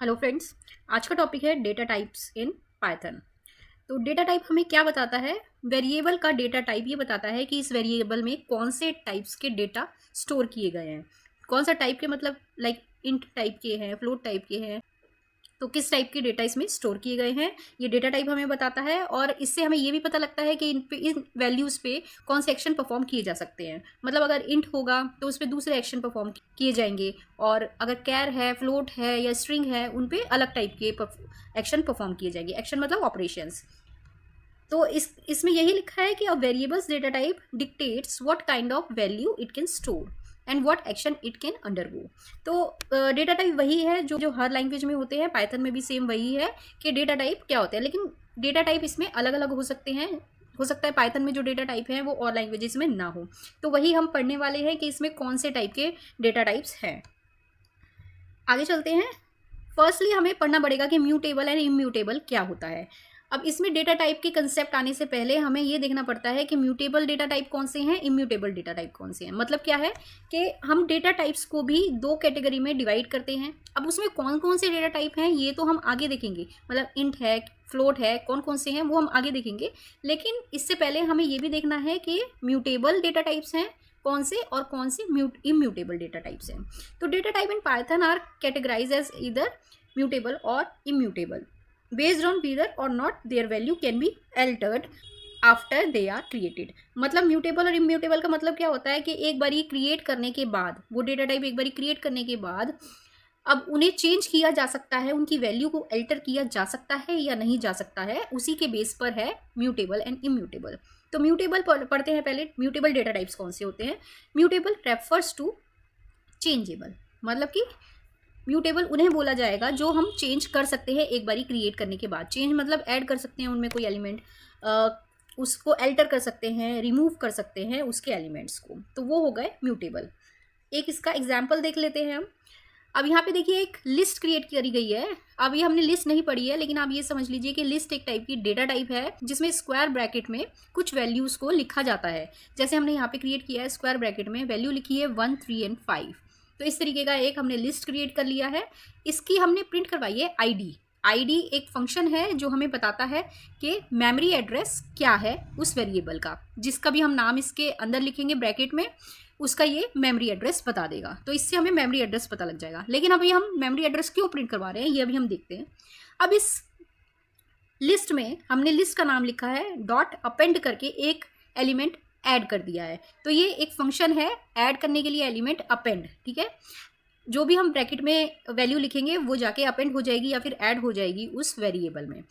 Hello friends. आज का topic है डेटा टाइप्स इन पाइथन। तो डेटा टाइप हमें क्या बताता है? वेरिएबल का डेटा टाइप ये बताता है कि इस वेरिएबल में कौन से टाइप्स के डेटा स्टोर किए गए हैं। कौन सा टाइप के मतलब लाइक इंट टाइप के हैं, फ्लोट टाइप के हैं, तो किस टाइप के डेटा इसमें स्टोर किए गए हैं ये डेटा टाइप हमें बताता है। और इससे हमें ये भी पता लगता है कि इन वैल्यूज़ पे कौन से एक्शन परफॉर्म किए जा सकते हैं। मतलब अगर इंट होगा तो उस पर दूसरे एक्शन परफॉर्म किए जाएंगे, और अगर कैर है, फ्लोट है या स्ट्रिंग है, उन पे अलग टाइप के एक्शन परफॉर्म किए जाएंगे। एक्शन मतलब ऑपरेशंस। तो इसमें यही लिखा है कि a variables data type dictates what kind of value it can store and what action it can undergo. तो डेटा टाइप वही है जो हर लैंग्वेज में होते हैं। पाइथन में भी सेम वही है कि डेटा टाइप क्या होते हैं, लेकिन डेटा टाइप इसमें अलग अलग हो सकते हैं। हो सकता है पाइथन में जो डेटा टाइप है वो और लैंग्वेजेस में ना हो। तो वही हम पढ़ने वाले हैं कि इसमें कौन से टाइप के डेटा टाइप्स हैं। आगे चलते हैं। फर्स्टली हमें पढ़ना पड़ेगा कि म्यूटेबल एंड इम्यूटेबल क्या होता है। अब इसमें डेटा टाइप के कंसेप्ट आने से पहले हमें ये देखना पड़ता है कि म्यूटेबल डेटा टाइप कौन से हैं, इम्यूटेबल डेटा टाइप कौन से हैं। मतलब क्या है कि हम डेटा टाइप्स को भी दो कैटेगरी में डिवाइड करते हैं। अब उसमें कौन कौन से डेटा टाइप हैं ये तो हम आगे देखेंगे। मतलब इंट है, फ्लोट है, कौन कौन से हैं वो हम आगे देखेंगे। लेकिन इससे पहले हमें ये भी देखना है कि म्यूटेबल डेटा टाइप्स हैं कौन से और कौन से इम्यूटेबल डेटा टाइप्स हैं। तो data type in Python are categorize as either mutable और immutable based on whether or not their value can be altered after they are created. मतलब म्यूटेबल और इम्यूटेबल का मतलब क्या होता है कि एक बारी क्रिएट करने के बाद, वो डेटा टाइप एक बारी क्रिएट करने के बाद अब उन्हें चेंज किया जा सकता है, उनकी वैल्यू को अल्टर किया जा सकता है या नहीं जा सकता है, उसी के बेस पर है म्यूटेबल एंड इम्यूटेबल। तो म्यूटेबल पढ़ते हैं पहले। म्यूटेबल डेटा टाइप्स कौन से होते हैं? Mutable refers to changeable. मतलब कि म्यूटेबल उन्हें बोला जाएगा जो हम चेंज कर सकते हैं एक बारी क्रिएट करने के बाद। चेंज मतलब ऐड कर सकते हैं उनमें कोई एलिमेंट, उसको अल्टर कर सकते हैं, रिमूव कर सकते हैं उसके एलिमेंट्स को, तो वो हो गए म्यूटेबल। एक इसका एग्जाम्पल देख लेते हैं हम। अब यहाँ पे देखिए एक लिस्ट क्रिएट करी गई है। अब ये हमने लिस्ट नहीं पढ़ी है, लेकिन आप ये समझ लीजिए कि लिस्ट एक टाइप की डेटा टाइप है जिसमें स्क्वायर ब्रैकेट में कुछ वैल्यूज़ को लिखा जाता है। जैसे हमने यहाँ पे क्रिएट किया है, स्क्वायर ब्रैकेट में वैल्यू लिखी है 1, 3 एंड 5। तो इस तरीके का एक हमने लिस्ट क्रिएट कर लिया है। इसकी हमने प्रिंट करवाई है आईडी। आईडी एक फंक्शन है जो हमें बताता है कि मेमोरी एड्रेस क्या है उस वेरिएबल का, जिसका भी हम नाम इसके अंदर लिखेंगे ब्रैकेट में, उसका ये मेमोरी एड्रेस बता देगा। तो इससे हमें मेमोरी एड्रेस पता लग जाएगा। लेकिन अभी हम मेमोरी एड्रेस क्यों प्रिंट करवा रहे हैं ये अभी हम देखते हैं। अब इस लिस्ट में हमने लिस्ट का नाम लिखा है डॉट अपेंड करके एक एलिमेंट ऐड कर दिया है। तो ये एक फंक्शन है ऐड करने के लिए एलिमेंट अपेंड। ठीक है, जो भी हम ब्रैकेट में वैल्यू लिखेंगे वो जाके अपेंड हो जाएगी या फिर ऐड हो जाएगी उस वेरिएबल में।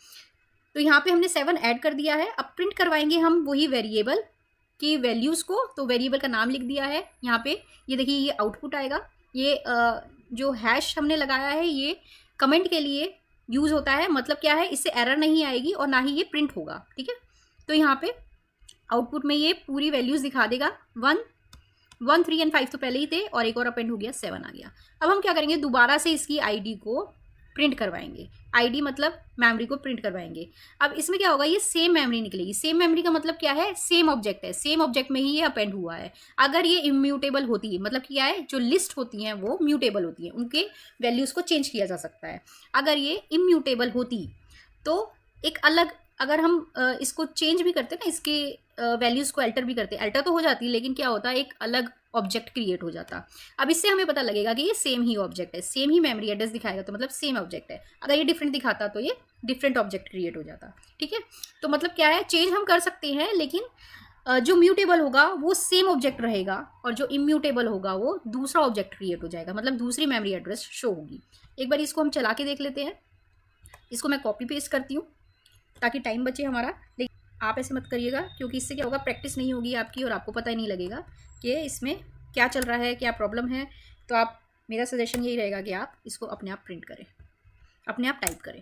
तो यहाँ पे हमने 7 ऐड कर दिया है। अब प्रिंट करवाएंगे हम वही वेरिएबल की वैल्यूज़ को। तो वेरिएबल का नाम लिख दिया है यहाँ पे। ये देखिए ये आउटपुट आएगा। ये जो हैश हमने लगाया है ये कमेंट के लिए यूज़ होता है। मतलब क्या है, इससे एरर नहीं आएगी और ना ही ये प्रिंट होगा। ठीक है, तो यहाँ पे आउटपुट में ये पूरी वैल्यूज़ दिखा देगा। 1, 3 एंड 5 तो पहले ही थे और एक और अपेंड हो गया, 7 आ गया। अब हम क्या करेंगे, दोबारा से इसकी आईडी को प्रिंट करवाएंगे। आईडी मतलब मेमोरी को प्रिंट करवाएंगे। अब इसमें क्या होगा, ये सेम मेमोरी निकलेगी। सेम मेमोरी का मतलब क्या है, सेम ऑब्जेक्ट है, सेम ऑब्जेक्ट में ही ये अपेंड हुआ है। अगर ये इम्यूटेबल होती है, मतलब क्या है, जो लिस्ट होती हैं वो म्यूटेबल होती हैं, उनके वैल्यूज़ को चेंज किया जा सकता है। अगर ये इम्यूटेबल होती तो एक अलग, अगर हम इसको चेंज भी करते ना, इसके वैल्यूज़ को अल्टर भी करते, अल्टर तो हो जाती, लेकिन क्या होता है एक अलग ऑब्जेक्ट क्रिएट हो जाता। अब इससे हमें पता लगेगा कि ये सेम ही ऑब्जेक्ट है, सेम ही मेमोरी एड्रेस दिखाएगा तो मतलब सेम ऑब्जेक्ट है। अगर ये डिफरेंट दिखाता तो ये डिफरेंट ऑब्जेक्ट क्रिएट हो जाता। ठीक है, तो मतलब क्या है, चेंज हम कर सकते हैं, लेकिन जो म्यूटेबल होगा वो सेम ऑब्जेक्ट रहेगा और जो इम्यूटेबल होगा वो दूसरा ऑब्जेक्ट क्रिएट हो जाएगा, मतलब दूसरी मेमोरी एड्रेस शो होगी। एक बार इसको हम चला के देख लेते हैं। इसको मैं कॉपी पेस्ट करती हूँ ताकि टाइम बचे हमारा। लेकिन आप ऐसे मत करिएगा, क्योंकि इससे क्या होगा, प्रैक्टिस नहीं होगी आपकी और आपको पता ही नहीं लगेगा कि इसमें क्या चल रहा है, क्या प्रॉब्लम है। तो आप, मेरा सजेशन यही रहेगा कि आप इसको अपने आप प्रिंट करें, अपने आप टाइप करें।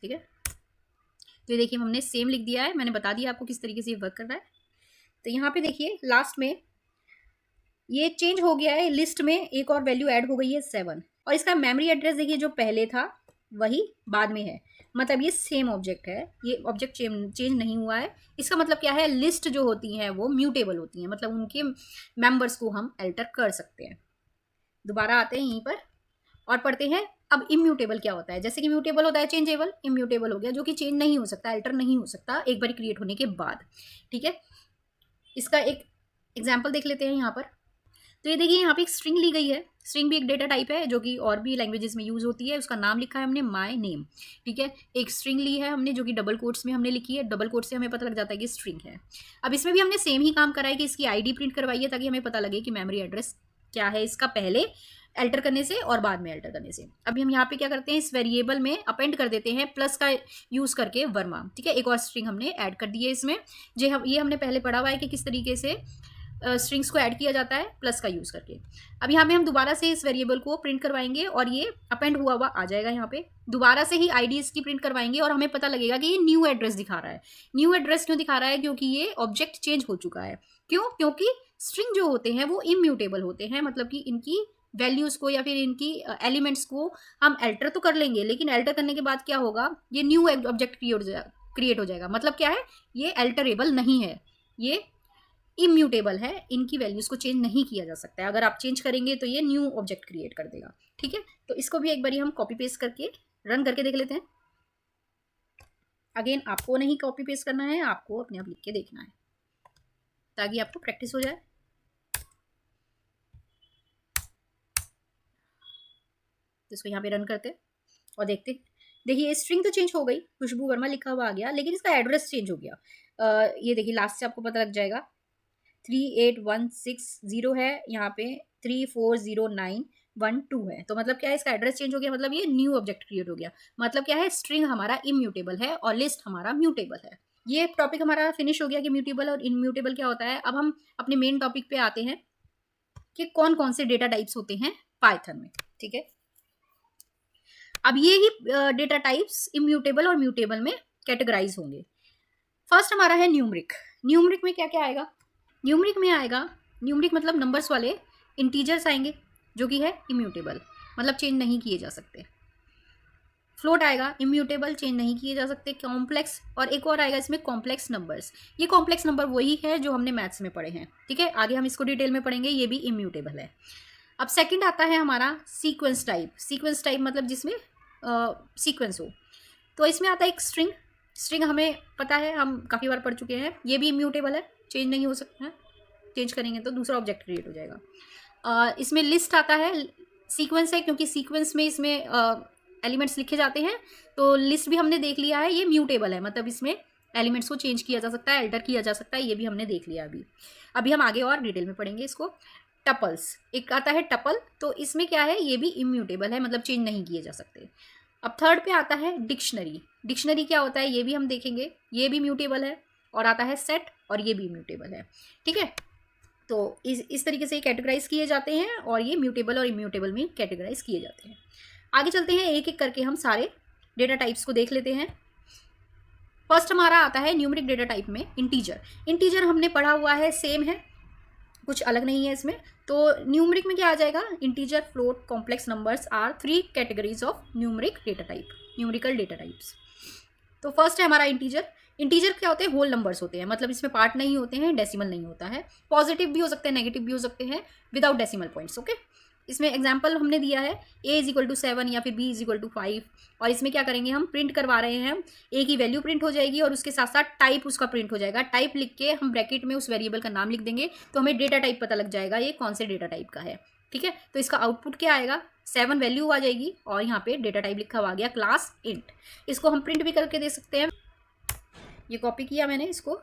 ठीक है, तो ये देखिए हमने सेम लिख दिया है। मैंने बता दिया आपको किस तरीके से ये वर्क कर रहा है। तो यहाँ पे देखिए लास्ट में ये चेंज हो गया है, लिस्ट में एक और वैल्यू ऐड हो गई है 7, और इसका मेमोरी एड्रेस देखिए जो पहले था वही बाद में है। मतलब ये सेम ऑब्जेक्ट है, ये ऑब्जेक्ट चेंज नहीं हुआ है। इसका मतलब क्या है, लिस्ट जो होती हैं वो म्यूटेबल होती हैं, मतलब उनके मेंबर्स को हम अल्टर कर सकते हैं। दोबारा आते हैं यहीं पर और पढ़ते हैं अब इम्यूटेबल क्या होता है? जैसे कि म्यूटेबल होता है चेंजेबल, इम्यूटेबल हो गया जो कि चेंज नहीं हो सकता, अल्टर नहीं हो सकता एक बार क्रिएट होने के बाद। ठीक है, इसका एक एग्जाम्पल देख लेते हैं यहाँ पर। तो ये देखिए यहाँ पे एक स्ट्रिंग ली गई है। स्ट्रिंग भी एक डेटा टाइप है जो कि और भी लैंग्वेजेस में यूज होती है। उसका नाम लिखा है हमने माय नेम। ठीक है, एक स्ट्रिंग ली है हमने जो कि डबल कोट्स में हमने लिखी है। डबल कोट से हमें पता लग जाता है कि स्ट्रिंग है। अब इसमें भी हमने सेम ही काम करा है कि इसकी आईडी प्रिंट करवाई है ताकि हमें पता लगे कि मेमोरी एड्रेस क्या है इसका, पहले अल्टर करने से और बाद में अल्टर करने से। अभी हम यहाँ पे क्या करते हैं, इस वेरिएबल में अपेंड कर देते हैं प्लस का यूज करके वर्मा। ठीक है, एक और स्ट्रिंग हमने ऐड कर दी है इसमें। ये हमने पहले पढ़ा हुआ है कि किस तरीके से स्ट्रिंग्स को ऐड किया जाता है प्लस का यूज़ करके। अब यहाँ पे हम दोबारा से इस वेरिएबल को प्रिंट करवाएंगे और ये अपेंड हुआ हुआ आ जाएगा। यहाँ पे दोबारा से ही आईडी इसकी प्रिंट करवाएंगे और हमें पता लगेगा कि ये न्यू एड्रेस दिखा रहा है। न्यू एड्रेस क्यों दिखा रहा है? क्योंकि ये ऑब्जेक्ट चेंज हो चुका है। क्यों? क्योंकि स्ट्रिंग जो होते हैं वो इम्यूटेबल होते हैं, मतलब कि इनकी वैल्यूज़ को या फिर इनकी एलिमेंट्स को हम अल्टर तो कर लेंगे, लेकिन अल्टर करने के बाद क्या होगा, ये न्यू ऑब्जेक्ट क्रिएट हो जाएगा। मतलब क्या है, ये अल्टरेबल नहीं है, ये इम्यूटेबल है, इनकी वैल्यूज को चेंज नहीं किया जा सकता है। अगर आप चेंज करेंगे तो ये न्यू ऑब्जेक्ट क्रिएट कर देगा। ठीक है, तो इसको भी एक बार हम कॉपी पेस्ट करके रन करके देख लेते हैं। अगेन आपको नहीं कॉपी पेस्ट करना है, आपको अपने आप लिख के देखना है ताकि आपको प्रैक्टिस हो जाए। तो इसको यहाँ पे रन करते और देखते। देखिए स्ट्रिंग तो चेंज हो गई, खुशबू वर्मा लिखा हुआ आ गया, लेकिन इसका एड्रेस चेंज हो गया। ये देखिए लास्ट से आपको पता लग जाएगा 38160 है, यहाँ पे 3409112 है। तो मतलब क्या है, इसका एड्रेस चेंज हो गया, मतलब ये न्यू ऑब्जेक्ट क्रिएट हो गया। मतलब क्या है, स्ट्रिंग हमारा इम्यूटेबल है और लिस्ट हमारा म्यूटेबल है। ये टॉपिक हमारा फिनिश हो गया कि म्यूटेबल और इम्यूटेबल क्या होता है। अब हम अपने मेन टॉपिक पे आते हैं कि कौन कौन से डेटा टाइप्स होते हैं पाइथन में। ठीक है, अब ये ही डेटा टाइप्स इम्यूटेबल और म्यूटेबल में कैटेगराइज होंगे। फर्स्ट हमारा है न्यूमरिक। न्यूमरिक में क्या क्या आएगा? न्यूमरिक में आएगा, न्यूमरिक मतलब नंबर्स वाले इंटीजर्स आएंगे जो कि है इम्यूटेबल, मतलब चेंज नहीं किए जा सकते। फ्लोट आएगा, इम्यूटेबल, चेंज नहीं किए जा सकते। कॉम्प्लेक्स, और एक और आएगा इसमें कॉम्प्लेक्स नंबर्स। ये कॉम्प्लेक्स नंबर वही है जो हमने मैथ्स में पढ़े हैं। ठीक है, आगे हम इसको डिटेल में पढ़ेंगे, ये भी इम्यूटेबल है। अब सेकंड आता है हमारा सीक्वेंस टाइप। सीक्वेंस टाइप मतलब जिसमें सीक्वेंस हो। तो इसमें आता है एक स्ट्रिंग। स्ट्रिंग हमें पता है, हम काफ़ी बार पढ़ चुके हैं, ये भी इम्यूटेबल है, चेंज नहीं हो सकता है। चेंज करेंगे तो दूसरा ऑब्जेक्ट क्रिएट हो जाएगा। इसमें लिस्ट आता है, सीक्वेंस है क्योंकि सीक्वेंस में इसमें एलिमेंट्स लिखे जाते हैं। तो लिस्ट भी हमने देख लिया है, ये म्यूटेबल है, मतलब इसमें एलिमेंट्स को चेंज किया जा सकता है, अल्टर किया जा सकता है, ये भी हमने देख लिया। अभी हम आगे और डिटेल में पढ़ेंगे इसको। टपल्स, एक आता है टपल, तो इसमें क्या है, ये भी इम्यूटेबल है, मतलब चेंज नहीं किए जा सकते। अब थर्ड पे आता है डिक्शनरी। डिक्शनरी क्या होता है ये भी हम देखेंगे, ये भी म्यूटेबल है। और आता है सेट, और ये भी म्यूटेबल है। ठीक है, तो इस तरीके से कैटेगराइज किए जाते हैं और ये म्यूटेबल और इम्यूटेबल में कैटेगराइज किए जाते हैं। आगे चलते हैं, एक एक करके हम सारे डेटा टाइप्स को देख लेते हैं। फर्स्ट हमारा आता है न्यूमरिक डेटा टाइप में इंटीजर। इंटीजर हमने पढ़ा हुआ है, सेम है, कुछ अलग नहीं है इसमें। तो न्यूमरिक में क्या आ जाएगा, integer, float, complex numbers are 3 categories of numeric data type, numerical data types. तो फर्स्ट है हमारा इंटीजर। इंटीजर क्या होते हैं, होल नंबर्स होते हैं, मतलब इसमें पार्ट नहीं होते हैं, डेसिमल नहीं होता है। पॉजिटिव भी हो सकते हैं, नेगेटिव भी हो सकते हैं, विदाउट डेसिमल पॉइंट्स। ओके, इसमें एग्जाम्पल हमने दिया है a=7 या फिर b=5। और इसमें क्या करेंगे, हम प्रिंट करवा रहे हैं, a की वैल्यू प्रिंट हो जाएगी और उसके साथ साथ टाइप उसका प्रिंट हो जाएगा। टाइप लिख के हम ब्रैकेट में उस वेरिएबल का नाम लिख देंगे तो हमें डेटा टाइप पता लग जाएगा ये कौन से डेटा टाइप का है। ठीक है, तो इसका आउटपुट क्या आएगा, 7 वैल्यू आ जाएगी और यहाँ पे डेटा टाइप लिखा हुआ आ गया क्लास इंट। इसको हम प्रिंट भी करके दे सकते हैं। ये कॉपी किया मैंने इसको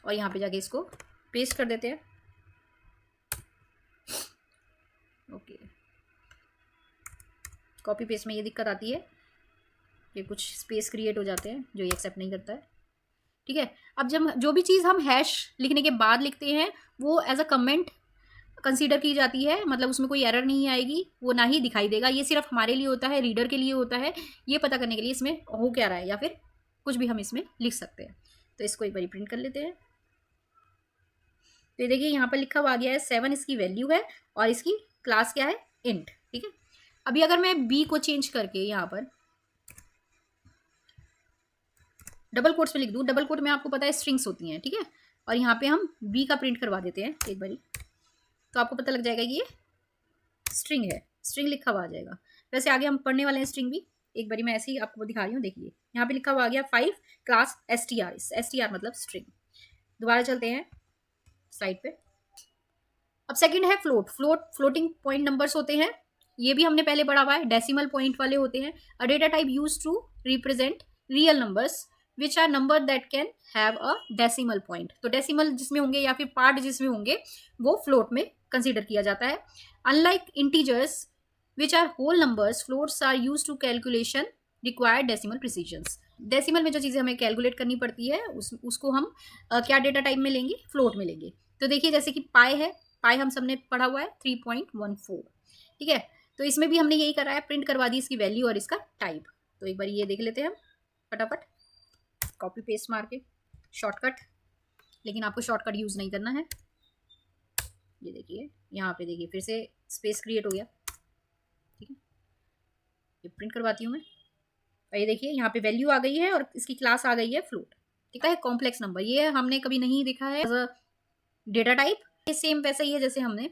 और यहाँ पे जाके इसको पेस्ट कर देते हैं। ओके, कॉपी पेस्ट में ये दिक्कत आती है कि कुछ स्पेस क्रिएट हो जाते हैं जो ये एक्सेप्ट नहीं करता है। ठीक है, अब जब जो भी चीज़ हम हैश लिखने के बाद लिखते हैं वो एज अ कमेंट कंसीडर की जाती है, मतलब उसमें कोई एरर नहीं आएगी, वो ना ही दिखाई देगा। ये सिर्फ हमारे लिए होता है, रीडर के लिए होता है, ये पता करने के लिए इसमें हो क्या रहा है, या फिर कुछ भी हम इसमें लिख सकते हैं। तो इसको एक बार प्रिंट कर लेते हैं। तो देखिए यहाँ पर लिखा हुआ आ गया है 7 इसकी वैल्यू है और इसकी क्लास क्या है, इंट। ठीक है, अभी अगर मैं b को चेंज करके यहाँ पर डबल कोट्स में लिख दूँ, डबल कोट में आपको पता है स्ट्रिंग्स होती हैं। ठीक है, और यहाँ पे हम b का प्रिंट करवा देते हैं एक बारी, तो आपको पता लग जाएगा कि ये स्ट्रिंग है, स्ट्रिंग लिखा हुआ आ जाएगा। वैसे आगे हम पढ़ने वाले हैं स्ट्रिंग भी, एक बारी मैं ऐसे ही आपको दिखा रही हूँ। देखिए यहाँ पे लिखा हुआ आ गया 5 क्लास str, str मतलब स्ट्रिंग। दोबारा चलते हैं साइड पे। अब सेकंड है फ्लोटिंग पॉइंट नंबर्स होते हैं, ये भी हमने पहले पढ़ा हुआ है, डेसिमल पॉइंट वाले होते हैं। A data type use to represent real numbers which are number that can have a decimal point. तो डेसिमल जिसमें होंगे या फिर पार्ट जिसमें होंगे वो फ्लोट में कंसिडर किया जाता है। Unlike integers which are whole numbers, floats are use to calculation required decimal precisions. Decimal में जो चीज़ें हमें कैलकुलेट करनी पड़ती है उसको हम क्या डेटा टाइप में लेंगे, फ्लोट में लेंगे। तो देखिए जैसे कि पाई है, पाई हम सबने पढ़ा हुआ है 3.14, ठीक है। तो इसमें भी हमने यही करा है, प्रिंट करवा दी इसकी वैल्यू और इसका टाइप। तो एक बार ये देख लेते हैं हम फटाफट, कॉपी पेस्ट मार के शॉर्टकट, लेकिन आपको शॉर्टकट यूज़ नहीं करना है। ये देखिए यहाँ पे देखिए फिर से स्पेस क्रिएट हो गया, ठीक है। ये प्रिंट करवाती हूँ मैं, और ये देखिए यहाँ पे वैल्यू आ गई है और इसकी क्लास आ गई है फ्लोट, ठीक है। कॉम्प्लेक्स नंबर ये हमने कभी नहीं देखा है एज अ डेटा टाइप, ये सेम वैसा ही है जैसे हमने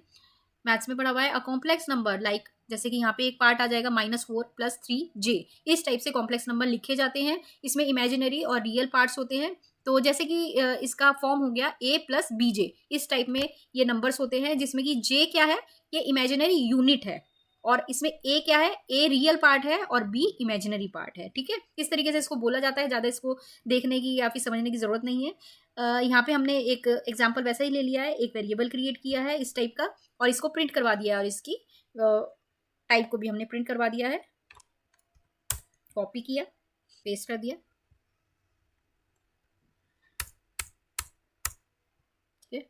मैथ्स में पढ़ा हुआ है। अ कॉम्प्लेक्स नंबर लाइक, जैसे कि यहाँ पे एक पार्ट आ जाएगा -4 + 3j, इस टाइप से कॉम्प्लेक्स नंबर लिखे जाते हैं। इसमें इमेजिनरी और रियल पार्ट्स होते हैं। तो जैसे कि इसका फॉर्म हो गया a + bj, इस टाइप में ये नंबर्स होते हैं, जिसमें कि j क्या है, ये इमेजिनरी यूनिट है, और इसमें a क्या है, a रियल पार्ट है और b इमेजिनरी पार्ट है, ठीक है। इस तरीके से इसको बोला जाता है, ज़्यादा इसको देखने की या फिर समझने की ज़रूरत नहीं है। यहाँ पे हमने एक एग्जाम्पल वैसा ही ले लिया है, एक वेरिएबल क्रिएट किया है इस टाइप का और इसको प्रिंट करवा दिया है, और इसकी टाइप को भी हमने प्रिंट करवा दिया है, कॉपी किया पेस्ट कर दिया, ठीक है।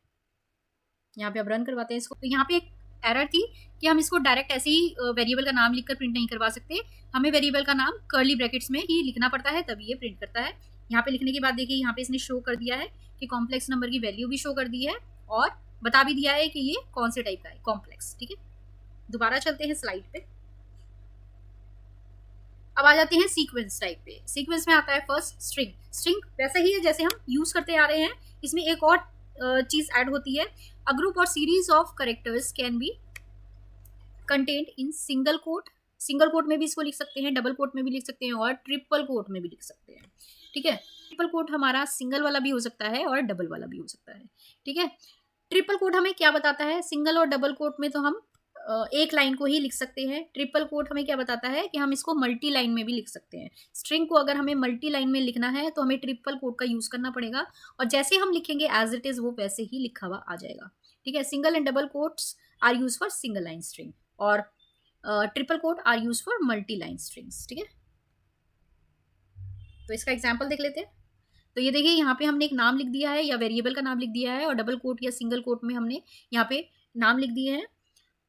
यहाँ पे अब रन करवाते हैं इसको। तो यहाँ पे एक एरर थी कि हम इसको डायरेक्ट ऐसे ही वेरिएबल का नाम लिखकर प्रिंट नहीं करवा सकते, हमें वेरिएबल का नाम कर्ली ब्रैकेट्स में ही लिखना पड़ता है, तभी ये प्रिंट करता है। यहाँ पे लिखने के बाद देखिए यहाँ पे इसने शो कर दिया है कि कॉम्प्लेक्स नंबर की वैल्यू भी शो कर दी है और बता भी दिया है कि ये कौन से टाइप का है, कॉम्प्लेक्स, ठीक है। दोबारा चलते हैं स्लाइड पे। अब आ जाते हैं सीक्वेंस टाइप पे। सीक्वेंस में आता है फर्स्ट स्ट्रिंग। स्ट्रिंग वैसे ही है जैसे हम यूज करते आ रहे हैं, इसमें एक और चीज ऐड होती है। अ ग्रुप और series of characters can be content in single quote. Single quote में भी इसको लिख सकते हैं, डबल कोट में भी लिख सकते हैं और ट्रिपल कोट में भी लिख सकते हैं, ठीक है। ट्रिपल कोट हमारा सिंगल वाला भी हो सकता है और डबल वाला भी हो सकता है, ठीक है। ट्रिपल कोट हमें क्या बताता है, सिंगल और डबल कोट में तो हम एक लाइन को ही लिख सकते हैं। ट्रिपल कोट हमें क्या बताता है कि हम इसको मल्टी लाइन में भी लिख सकते हैं। स्ट्रिंग को अगर हमें मल्टी लाइन में लिखना है तो हमें ट्रिपल कोट का यूज करना पड़ेगा, और जैसे हम लिखेंगे एज इट इज वो वैसे ही लिखा हुआ आ जाएगा, ठीक है। Single and double quotes are use for single line string और triple quote are use for multi line strings, ठीक है। तो इसका एग्जाम्पल देख लेते हैं। तो ये देखिए यहाँ पे हमने एक नाम लिख दिया है या वेरिएबल का नाम लिख दिया है, और डबल कोट या सिंगल कोट में हमने यहाँ पे नाम लिख दिए हैं।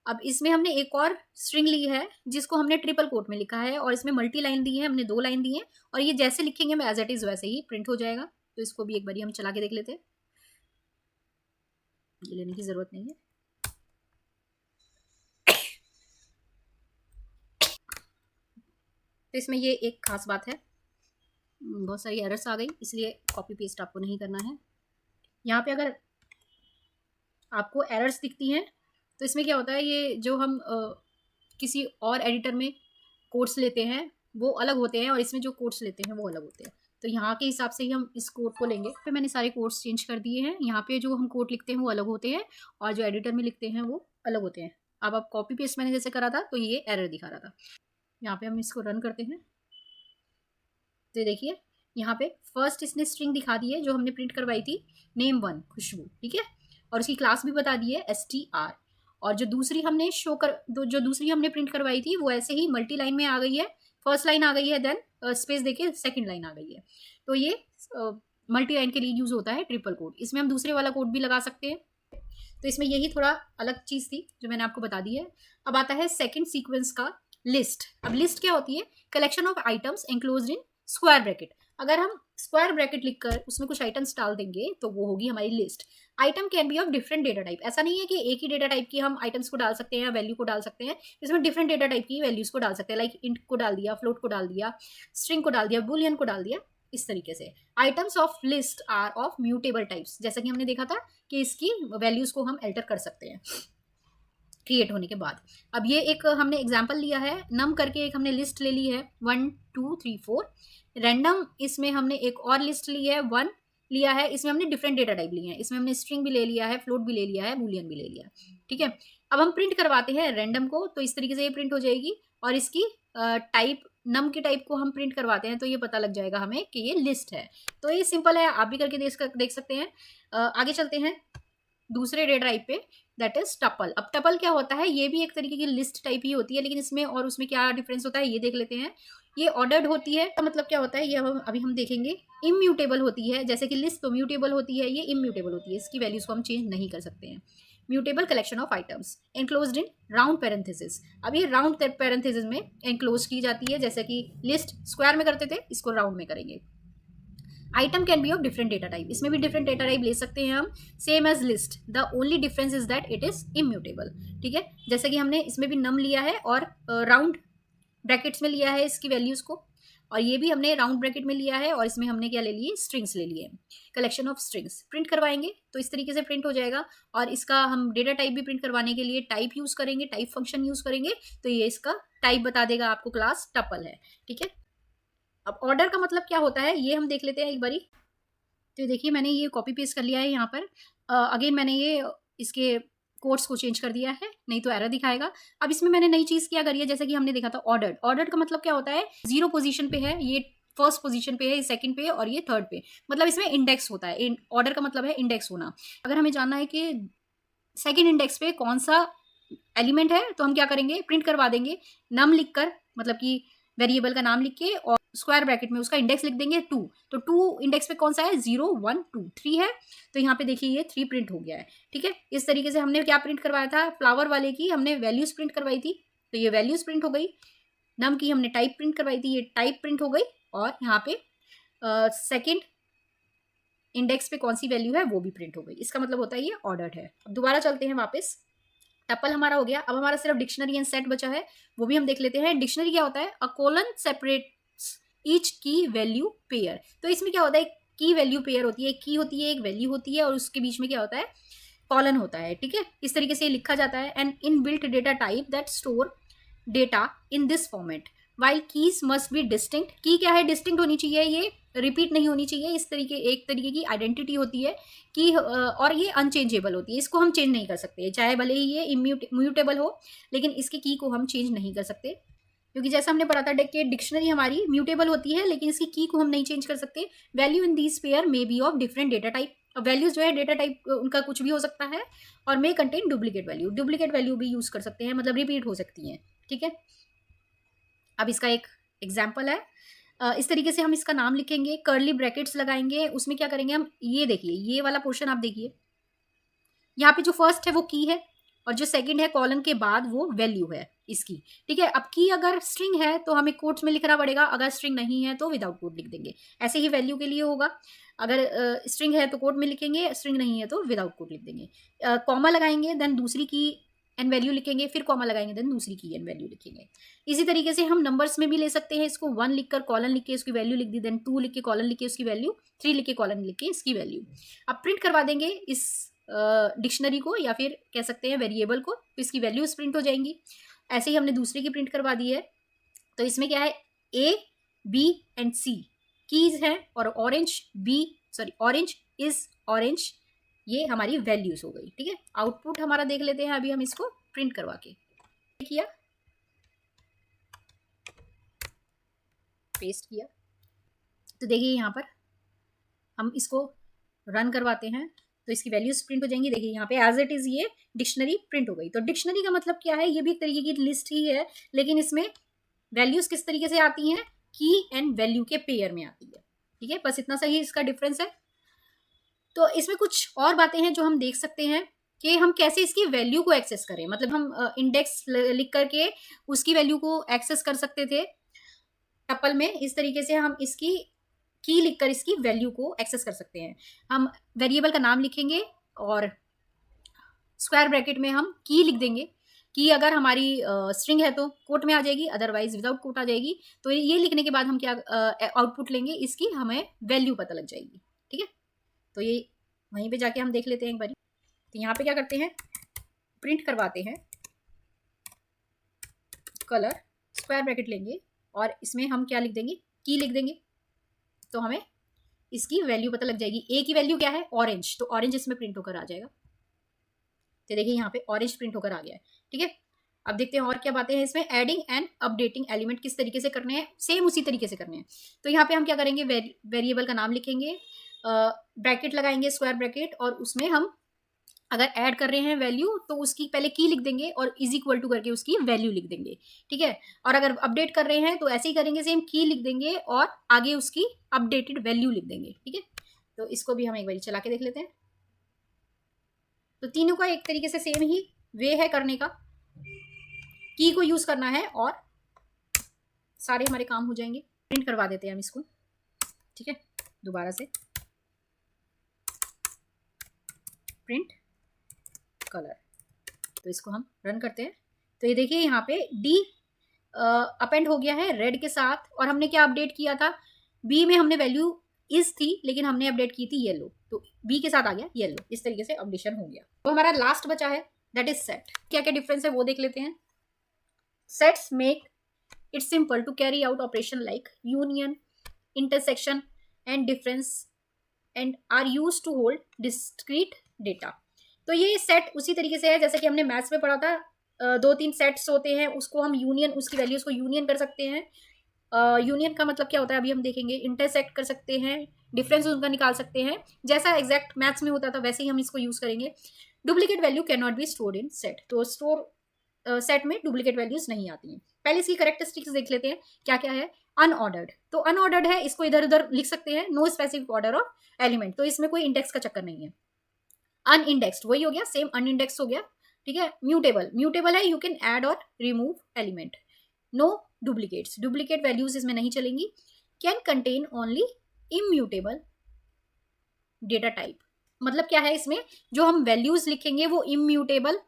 अब इसमें हमने एक और स्ट्रिंग ली है जिसको हमने ट्रिपल कोट में लिखा है, और इसमें मल्टी लाइन दी है, हमने 2 लाइन दी है, और ये जैसे लिखेंगे हम एज इट इज वैसे ही प्रिंट हो जाएगा। तो इसको भी एक बार हम चला के देख लेते हैं, ये लेने की जरूरत नहीं है। तो इसमें ये एक खास बात है, बहुत सारी एरर्स आ गई, इसलिए कॉपी पेस्ट आपको नहीं करना है। यहाँ पे अगर आपको एरर्स दिखती हैं तो इसमें क्या होता है, ये जो हम किसी और एडिटर में कोड्स लेते हैं वो अलग होते हैं, और इसमें जो कोड्स लेते हैं वो अलग होते हैं। तो यहाँ के हिसाब से ही हम इस कोड को लेंगे। फिर मैंने सारे कोड्स चेंज कर दिए हैं, यहाँ पे जो हम कोड लिखते हैं वो अलग होते हैं और जो एडिटर में लिखते हैं वो अलग होते हैं। अब आप कॉपी पेस्ट मैंने जैसे करा था तो ये एरर दिखा रहा था। यहाँ पे हम इसको रन करते हैं तो देखिए यहाँ पे फर्स्ट इसने स्ट्रिंग दिखा दी है जो हमने प्रिंट करवाई थी, name1 खुशबू, ठीक है। और उसकी क्लास भी बता दी है str, और जो दूसरी हमने जो दूसरी हमने प्रिंट करवाई थी वो ऐसे ही मल्टी लाइन में आ गई है। फर्स्ट लाइन आ गई है, देन स्पेस देके सेकंड लाइन आ गई है। तो ये मल्टी लाइन के लिए यूज होता है ट्रिपल कोड। इसमें हम दूसरे वाला कोड भी लगा सकते हैं। तो इसमें यही थोड़ा अलग चीज थी जो मैंने आपको बता दी है। अब आता है सेकेंड सीक्वेंस का लिस्ट। अब लिस्ट क्या होती है, collection of items enclosed in square bracket. अगर हम स्क्वायर ब्रैकेट लिखकर उसमें कुछ आइटम्स डाल देंगे तो वो होगी हमारी list. Item can be of different data type. ऐसा नहीं है कि एक ही डेटा टाइप की हम आइटम्स को डाल सकते हैं या वैल्यू को डाल सकते हैं, इसमें डिफरेंट डेटा टाइप की वैल्यूज को डाल सकते हैं। लाइक इंट को डाल दिया, फ्लोट को डाल दिया, स्ट्रिंग को डाल दिया, बुलियन को डाल दिया, इस तरीके से। Items of list are of mutable types, जैसा कि हमने देखा था कि इसकी वैल्यूज को हम अल्टर कर सकते हैं। क्रिएट होने के बाद। अब ये एक हमने एग्जांपल लिया है, नम करके एक हमने लिस्ट ले ली है 1 2 3 4। रैंडम इसमें हमने एक और लिस्ट ली है 1 लिया है, इसमें हमने डिफरेंट डेटा टाइप लिए हैं, इसमें हमने स्ट्रिंग भी ले लिया है, फ्लोट भी ले लिया है, बूलियन भी ले लिया है। ठीक है, अब हम प्रिंट करवाते हैं रैंडम को, तो इस तरीके से ये प्रिंट हो जाएगी। और इसकी टाइप नम की टाइप को हम प्रिंट करवाते हैं तो ये पता लग जाएगा हमें कि ये लिस्ट है। तो ये सिंपल है, आप भी करके देख सकते हैं। आगे चलते हैं दूसरे डेटा टाइप पे, दैट इज टपल। अब टपल क्या होता है, ये भी एक तरीके की लिस्ट टाइप ही होती है, लेकिन इसमें और उसमें क्या डिफरेंस होता है ये देख लेते हैं। ये ऑर्डर्ड होती है, तो मतलब क्या होता है ये अभी हम देखेंगे। इम्यूटेबल होती है, जैसे कि लिस्ट तो म्यूटेबल होती है, ये इम्यूटेबल होती है, इसकी वैल्यूज को हम चेंज नहीं कर सकते हैं। Mutable collection of items enclosed in round parenthesis. अब ये राउंड पैरेंथेसिस में एनक्लोज की जाती है, जैसे कि लिस्ट स्क्वायर में करते थे, इसको राउंड में करेंगे। Item can be of different data type, इसमें भी डिफरेंट डेटा टाइप ले सकते हैं हम, same as list, the only difference is that it is immutable. ठीक है, जैसे कि हमने इसमें भी नम लिया है और राउंड ब्रैकेट्स में लिया है इसकी वैल्यूज को, और ये भी हमने राउंड ब्रैकेट में लिया है, और इसमें हमने क्या ले लिए, स्ट्रिंग्स ले लिए। कलेक्शन ऑफ स्ट्रिंग्स प्रिंट करवाएंगे तो इस तरीके से प्रिंट हो जाएगा। और इसका हम डेटा टाइप भी प्रिंट करवाने के लिए टाइप यूज करेंगे, टाइप फंक्शन यूज करेंगे, तो ये इसका टाइप बता देगा आपको, क्लास टपल है। ठीक है, अब ऑर्डर का मतलब क्या होता है ये हम देख लेते हैं एक बारी। तो देखिए मैंने ये कॉपी पेस्ट कर लिया है यहाँ पर। अगेन मैंने ये इसके कोड्स को चेंज कर दिया है, नहीं तो एरर दिखाएगा। अब इसमें मैंने नई चीज़ क्या करी है, जैसे कि हमने देखा था ऑर्डर्ड। ऑर्डर्ड का मतलब क्या होता है, 0 पोजीशन पे है, ये फर्स्ट पोजीशन पे है, सेकंड पे और ये थर्ड पे, मतलब इसमें इंडेक्स होता है। ऑर्डर का मतलब है इंडेक्स होना। अगर हमें जानना है कि सेकंड इंडेक्स पे कौन सा एलिमेंट है, तो हम क्या करेंगे, प्रिंट करवा देंगे नम लिख कर, मतलब कि वेरिएबल का नाम लिख के, और स्क्वायर ब्रैकेट में उसका इंडेक्स लिख देंगे 2। तो 2 इंडेक्स पे कौन सा है, 0 1 2 3 है, तो यहाँ पे देखिए ये 3 प्रिंट हो गया है। ठीक है, इस तरीके से हमने क्या प्रिंट करवाया था, फ्लावर वाले की हमने वैल्यूज प्रिंट करवाई थी, तो ये वैल्यूज प्रिंट हो गई। नम की हमने टाइप प्रिंट करवाई थी, ये टाइप प्रिंट हो गई। और यहाँ पे सेकेंड इंडेक्स पे कौन सी वैल्यू है वो भी प्रिंट हो गई। इसका मतलब होता है ये ऑर्डर्ड है। अब दोबारा चलते हैं वापस, टपल हमारा हो गया। अब हमारा सिर्फ डिक्शनरी एंड सेट बचा है, वो भी हम देख लेते हैं। डिक्शनरी क्या होता है, अ कोलन सेपरेट्स ईच की वैल्यू पेयर। तो इसमें क्या होता है, की वैल्यू पेयर होती है, की होती है, एक वैल्यू होती है, और उसके बीच में क्या होता है, कॉलन होता है। ठीक है, इस तरीके से लिखा जाता है। And in built data type that store data in this format while keys must be distinct. की क्या है, डिस्टिंक्ट होनी चाहिए, ये रिपीट नहीं होनी चाहिए। इस तरीके एक तरीके की आइडेंटिटी होती है कि, और ये अनचेंजेबल होती है, इसको हम चेंज नहीं कर सकते, चाहे भले ही ये इम्यूटेबल हो, लेकिन इसके की को हम चेंज नहीं कर सकते, क्योंकि जैसा हमने पढ़ा था कि डिक्शनरी हमारी म्यूटेबल होती है, लेकिन इसकी की को हम नहीं चेंज कर सकते। Value in these pair may be of different data type. अब वैल्यूज जो है डेटा टाइप उनका कुछ भी हो सकता है, और may contain duplicate value, duplicate value भी यूज कर सकते हैं, मतलब रिपीट हो सकती हैं। ठीक है, अब इसका एक एग्जाम्पल है। इस तरीके से हम इसका नाम लिखेंगे, कर्ली ब्रैकेट्स लगाएंगे, उसमें क्या करेंगे हम, ये देखिए ये वाला पोर्शन आप देखिए, यहाँ पे जो फर्स्ट है वो की है, और जो सेकंड है कॉलन के बाद वो वैल्यू है इसकी। ठीक है, अब की अगर स्ट्रिंग है तो हमें कोट्स में लिखना पड़ेगा, अगर स्ट्रिंग नहीं है तो विदाउट कोट लिख देंगे। ऐसे ही वैल्यू के लिए होगा, अगर स्ट्रिंग है तो कोट में लिखेंगे, स्ट्रिंग नहीं है तो विदाउट कोट लिख देंगे। कॉमा लगाएंगे, देन दूसरी की एंड वैल्यू लिखेंगे, फिर कॉमा लगाएंगे, देन दूसरी की एंड वैल्यू लिखेंगे। इसी तरीके से हम नंबर्स में भी ले सकते हैं इसको, 1 लिखकर कॉलन लिख के उसकी वैल्यू लिख दी, देन 2 लिख के कॉलन लिख के उसकी वैल्यू, 3 लिख के कॉलन लिख के इसकी वैल्यू। अब प्रिंट करवा देंगे इस डिक्शनरी को, या फिर कह सकते हैं वेरिएबल को, तो इसकी वैल्यूज प्रिंट हो जाएंगी। ऐसे ही हमने दूसरे की प्रिंट करवा दी है, तो इसमें क्या है, A B and C keys हैं, और ऑरेंज इज ऑरेंज, ये हमारी वैल्यूज हो गई। ठीक है, आउटपुट हमारा देख लेते हैं अभी हम इसको प्रिंट करवा के। किया, पेस्ट किया, तो देखिए यहाँ पर हम इसको रन करवाते हैं, तो इसकी वैल्यूज प्रिंट हो जाएंगी। देखिए यहाँ पे एज इट इज ये डिक्शनरी प्रिंट हो गई। तो डिक्शनरी का मतलब क्या है, ये भी एक तरीके की लिस्ट ही है, लेकिन इसमें वैल्यूज किस तरीके से आती हैं, की एंड वैल्यू के पेयर में आती है। ठीक है, बस इतना सा ही इसका डिफरेंस है। तो इसमें कुछ और बातें हैं जो हम देख सकते हैं कि हम कैसे इसकी वैल्यू को एक्सेस करें, मतलब हम इंडेक्स लिख करके उसकी वैल्यू को एक्सेस कर सकते थे टपल में। इस तरीके से हम इसकी की लिखकर इसकी वैल्यू को एक्सेस कर सकते हैं। हम वेरिएबल का नाम लिखेंगे और स्क्वायर ब्रैकेट में हम की लिख देंगे। की अगर हमारी स्ट्रिंग है तो कोट में आ जाएगी, अदरवाइज विदाउट कोट आ जाएगी। तो ये लिखने के बाद हम क्या आउटपुट लेंगे, इसकी हमें वैल्यू पता लग जाएगी। ठीक है, तो ये वहीं पे जाके हम देख लेते हैं एक बार। तो यहाँ पे क्या करते हैं, प्रिंट करवाते हैं कलर स्क्वायर ब्रैकेट लेंगे और इसमें हम क्या लिख देंगे, की लिख देंगे, तो हमें इसकी वैल्यू पता लग जाएगी। ए की वैल्यू क्या है, ऑरेंज, तो ऑरेंज इसमें प्रिंट होकर आ जाएगा। तो देखिए यहाँ पे ऑरेंज प्रिंट होकर आ गया है। ठीक है, अब देखते हैं और क्या बातें हैं इसमें। एडिंग एंड अपडेटिंग एलिमेंट किस तरीके से करने हैं, सेम उसी तरीके से करने हैं। तो यहाँ पे हम क्या करेंगे, वेरिएबल का नाम लिखेंगे, ब्रैकेट लगाएंगे स्क्वायर ब्रैकेट, और उसमें हम अगर ऐड कर रहे हैं वैल्यू तो उसकी पहले की लिख देंगे और इज इक्वल टू करके उसकी वैल्यू लिख देंगे। ठीक है, और अगर अपडेट कर रहे हैं तो ऐसे ही करेंगे, सेम की लिख देंगे और आगे उसकी अपडेटेड वैल्यू लिख देंगे। ठीक है, तो इसको भी हम एक बार चला के देख लेते हैं। तो तीनों का एक तरीके से सेम ही वे है करने का, की को यूज करना है और सारे हमारे काम हो जाएंगे। प्रिंट करवा देते हैं हम इसको। ठीक है, दोबारा से प्रिंट कलर, तो इसको हम रन करते हैं। तो ये देखिए यहाँ पे डी अपेंड हो गया है रेड के साथ, और हमने क्या अपडेट किया था, बी में हमने वैल्यू इज थी लेकिन हमने अपडेट की थी येलो, तो बी के साथ आ गया येलो। इस तरीके से अपडेशन हो गया। तो हमारा लास्ट बचा है दैट इज सेट। क्या क्या डिफरेंस है वो देख लेते हैं। Sets make it simple to carry out operation like union, intersection and difference and are use to hold discrete data. तो ये सेट उसी तरीके से है जैसे कि हमने मैथ्स में पढ़ा था, 2-3 सेट्स होते हैं, उसको हम यूनियन, उसकी वैल्यूज को यूनियन कर सकते हैं। यूनियन का मतलब क्या होता है अभी हम देखेंगे, इंटरसेक्ट कर सकते हैं, डिफरेंस उनका निकाल सकते हैं, जैसा एग्जैक्ट मैथ्स में होता था वैसे ही हम इसको यूज करेंगे। Duplicate value can not be stored in set, तो सेट में डुप्लीकेट वैल्यूज नहीं आती हैं। पहले इसकी करेक्टरिस्टिक्स देख लेते हैं क्या क्या है। अनऑर्डर्ड, तो अनऑर्डर्ड है, इसको इधर उधर लिख सकते हैं, no specific order of element, तो इसमें कोई इंडेक्स का चक्कर नहीं है। अनइंडेक्स्ड वही हो गया, सेम अनइंडेक्स हो गया। ठीक है, म्यूटेबल, म्यूटेबल है, यू कैन ऐड और remove element. No duplicates, duplicate values इसमें नहीं चलेंगी। Can contain only immutable data type, मतलब क्या है इसमें, जो हम वैल्यूज लिखेंगे वो इम्यूटेबल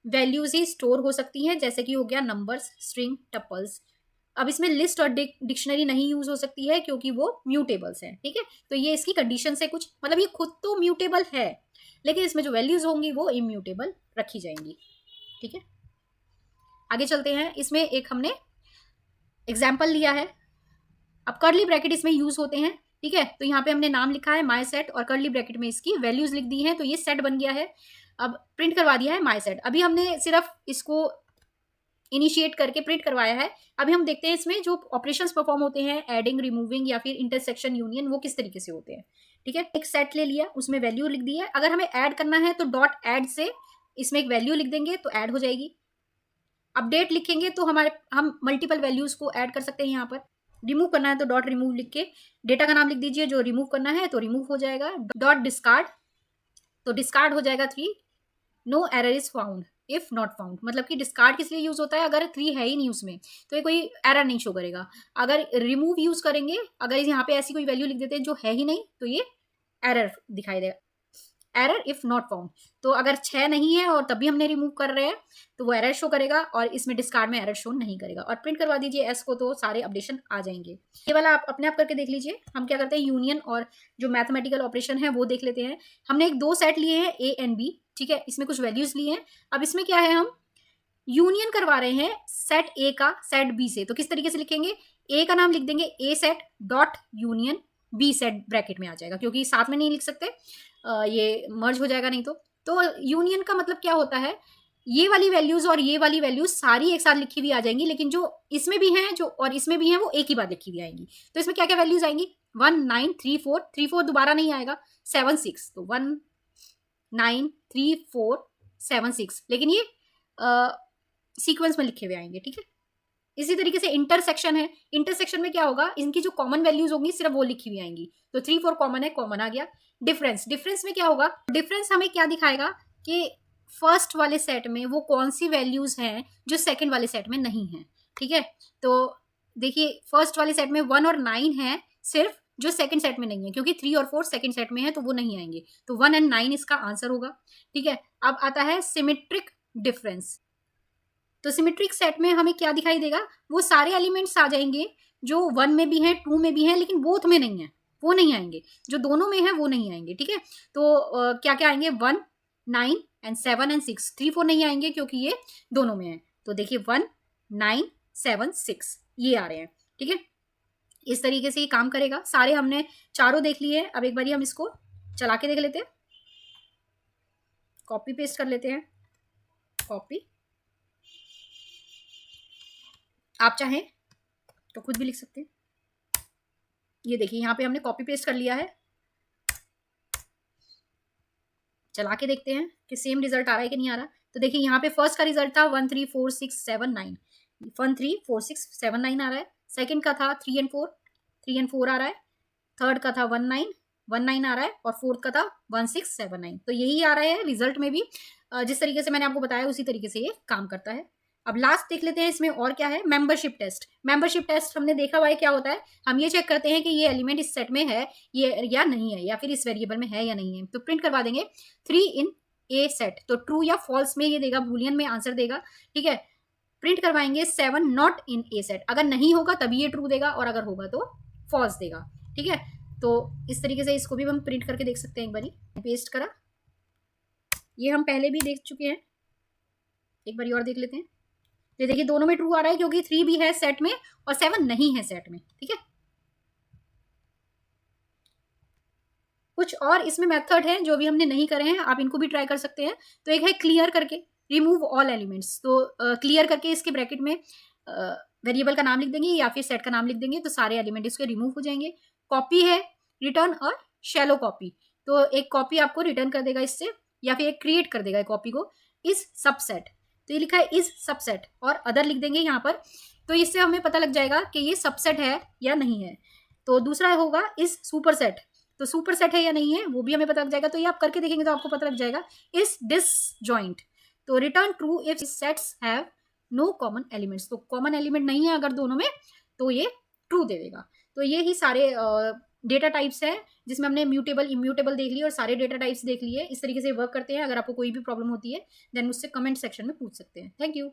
वैल्यूज ही स्टोर हो सकती हैं, जैसे कि हो गया नंबर्स, स्ट्रिंग, टपल्स। अब इसमें लिस्ट और डिक्शनरी नहीं यूज हो सकती है क्योंकि वो म्यूटेबल्स हैं। ठीक है, तो ये इसकी कंडीशन से कुछ, मतलब ये खुद तो म्यूटेबल है लेकिन इसमें जो वैल्यूज होंगी वो इम्यूटेबल रखी जाएंगी। ठीक है, आगे चलते हैं। इसमें एक हमने एग्जाम्पल लिया है। अब कर्ली ब्रैकेट इसमें यूज होते हैं। ठीक है, तो यहाँ पे हमने नाम लिखा है माई सेट और कर्ली ब्रैकेट में इसकी वैल्यूज लिख दी हैं, तो ये सेट बन गया है। अब प्रिंट करवा दिया है माई सेट। अभी हमने सिर्फ इसको इनिशिएट करके प्रिंट करवाया है। अभी हम देखते हैं इसमें जो ऑपरेशंस परफॉर्म होते हैं, एडिंग, रिमूविंग या फिर इंटरसेक्शन, यूनियन, वो किस तरीके से होते हैं। ठीक है, एक सेट ले लिया, उसमें वैल्यू लिख दी है। अगर हमें ऐड करना है तो डॉट ऐड से इसमें एक वैल्यू लिख देंगे तो ऐड हो जाएगी। अपडेट लिखेंगे तो हम मल्टीपल वैल्यूज को ऐड कर सकते हैं। यहाँ पर रिमूव करना है तो डॉट रिमूव लिख के डेटा का नाम लिख दीजिए, जो रिमूव करना है तो रिमूव हो जाएगा। डॉट डिस्कार्ड, तो डिस्कार्ड हो जाएगा 3। No error is found if not found, मतलब कि डिस्कार्ड किस लिए यूज होता है, अगर 3 है ही नहीं उसमें तो ये कोई एरर नहीं शो करेगा। अगर रिमूव यूज करेंगे, अगर यहाँ पे ऐसी कोई वैल्यू लिख देते हैं जो है ही नहीं तो ये एरर दिखाई देगा, एरर इफ नॉट फाउंड। तो अगर 6 नहीं है और तभी हमने रिमूव कर रहे हैं तो वो एरर शो करेगा, और इसमें डिस्कार्ड में एरर शो नहीं करेगा। और प्रिंट करवा दीजिए एस को, तो सारे अपडेशन आ जाएंगे। ये वाला आप अपने आप करके देख लीजिए। हम क्या करते हैं, यूनियन और जो मैथमेटिकल ऑपरेशन है वो देख लेते हैं। हमने 2 सेट लिए हैं ए एंड बी। ठीक है, इसमें कुछ वैल्यूज लिए हैं। अब इसमें क्या है, हम यूनियन करवा रहे हैं सेट ए का सेट बी से, तो किस तरीके से लिखेंगे, ए का नाम लिख देंगे A set dot union B set, bracket में आ जाएगा क्योंकि साथ में नहीं लिख सकते, ये मर्ज हो जाएगा नहीं तो यूनियन का मतलब क्या होता है, ये वाली वैल्यूज और ये वाली वैल्यूज सारी एक साथ लिखी हुई आ जाएंगी, लेकिन जो इसमें भी हैं जो और इसमें भी हैं वो एक ही बार लिखी हुई आएंगी। तो इसमें क्या क्या वैल्यूज आएंगी, 1 9 3 4, 3 4 दोबारा नहीं आएगा, 7 6, तो 1 9 3 4 7 6, लेकिन ये सीक्वेंस में लिखे हुए आएंगे। ठीक है, इसी तरीके से इंटरसेक्शन है। इंटरसेक्शन में क्या होगा, इनकी जो कॉमन वैल्यूज होंगी सिर्फ वो लिखी हुई आएंगी, तो 3 4 कॉमन है, कॉमन आ गया। डिफरेंस, डिफरेंस में क्या होगा, डिफरेंस हमें क्या दिखाएगा कि फर्स्ट वाले सेट में वो कौन सी वैल्यूज हैं जो सेकंड वाले सेट में नहीं है। ठीक है, तो देखिए फर्स्ट वाले सेट में 1 और 9 है सिर्फ, जो सेकंड सेट में नहीं है, क्योंकि 3 और 4 सेकंड सेट में है तो वो नहीं आएंगे, तो 1 एंड 9 इसका आंसर होगा। ठीक है, अब आता है सिमेट्रिक डिफरेंस। तो सिमेट्रिक सेट में हमें क्या दिखाई देगा, वो सारे एलिमेंट्स आ जाएंगे जो 1 में भी हैं, 2 में भी हैं, लेकिन बोथ में नहीं है, वो नहीं आएंगे, जो दोनों में है वो नहीं आएंगे। ठीक है, तो क्या क्या आएंगे, 1 9 एंड 7 एंड 6, 3 4 नहीं आएंगे क्योंकि ये दोनों में है। तो देखिए 1 976 ये आ रहे हैं। ठीक है, इस तरीके से ये काम करेगा। सारे हमने चारों देख लिए हैं। अब एक बारी हम इसको चला के देख लेते हैं। कॉपी पेस्ट कर लेते हैं, कॉपी, आप चाहें तो खुद भी लिख सकते हैं। ये देखिए यहाँ पे हमने कॉपी पेस्ट कर लिया है। चला के देखते हैं कि सेम रिजल्ट आ रहा है कि नहीं आ रहा। तो देखिए यहाँ पे फर्स्ट का रिजल्ट था 134679, 134679 आ रहा है। सेकंड का था 3 and 4, 3 and 4 आ रहा है। थर्ड का था 1919 आ रहा है, और फोर्थ का था 1679। तो यही आ रहा है रिजल्ट में भी। जिस तरीके से मैंने आपको बताया उसी तरीके से ये काम करता है। अब लास्ट देख लेते हैं इसमें और क्या है। Membership test. मेंबरशिप टेस्ट हमने देखा हुआ है क्या होता है। हम ये चेक करते हैं कि ये एलिमेंट इस सेट में है ये या नहीं है, या फिर इस वेरिएबल में है या नहीं है। तो प्रिंट करवा देंगे 3 in a सेट, तो ट्रू या फॉल्स में ये देगा, बूलियन में आंसर देगा। ठीक है, प्रिंट करवाएंगे 7 नॉट इन ए सेट। अगर नहीं होगा तभी ये ट्रू देगा, और अगर होगा तो फॉल्स देगा। ठीक है, तो इस तरीके से इसको भी हम प्रिंट करके देख सकते हैं। एक बारी पेस्ट करा, ये हम पहले भी देख चुके हैं, एक बारी और देख लेते हैं। ये देखिए दोनों में ट्रू आ रहा है, क्योंकि 3 भी है सेट में और 7 नहीं है सेट में। ठीक है, कुछ और इसमें मेथड है जो भी हमने नहीं करे हैं, आप इनको भी ट्राई कर सकते हैं। तो एक है क्लियर करके, रिमूव ऑल एलिमेंट्स। तो क्लियर करके इसके ब्रैकेट में वेरिएबल का नाम लिख देंगे या फिर सेट का नाम लिख देंगे, तो सारे एलिमेंट इसके रिमूव हो जाएंगे। कॉपी है, रिटर्न और शैलो कॉपी। तो एक कॉपी आपको रिटर्न कर देगा इससे, या फिर एक क्रिएट कर देगा कॉपी को इस सबसेट। तो ये लिखा है इस सबसेट, और अदर लिख देंगे यहाँ पर। तो इससे हमें पता लग जाएगा कि ये सबसेट है या नहीं है। तो दूसरा होगा इस सुपर सेट, तो सुपर सेट है या नहीं है वो भी हमें पता लग जाएगा। तो ये आप करके देखेंगे तो आपको पता लग जाएगा। इस डिसजॉइंट, तो return true if sets have no common elements. तो कॉमन एलिमेंट नहीं है अगर दोनों में, तो ये ट्रू दे देगा। तो ये ही सारे डेटा टाइप्स हैं जिसमें हमने म्यूटेबल इम्यूटेबल देख लिए और सारे डेटा टाइप्स देख लिए। इस तरीके से वर्क करते हैं। अगर आपको कोई भी प्रॉब्लम होती है देन मुझसे कमेंट सेक्शन में पूछ सकते हैं। Thank you.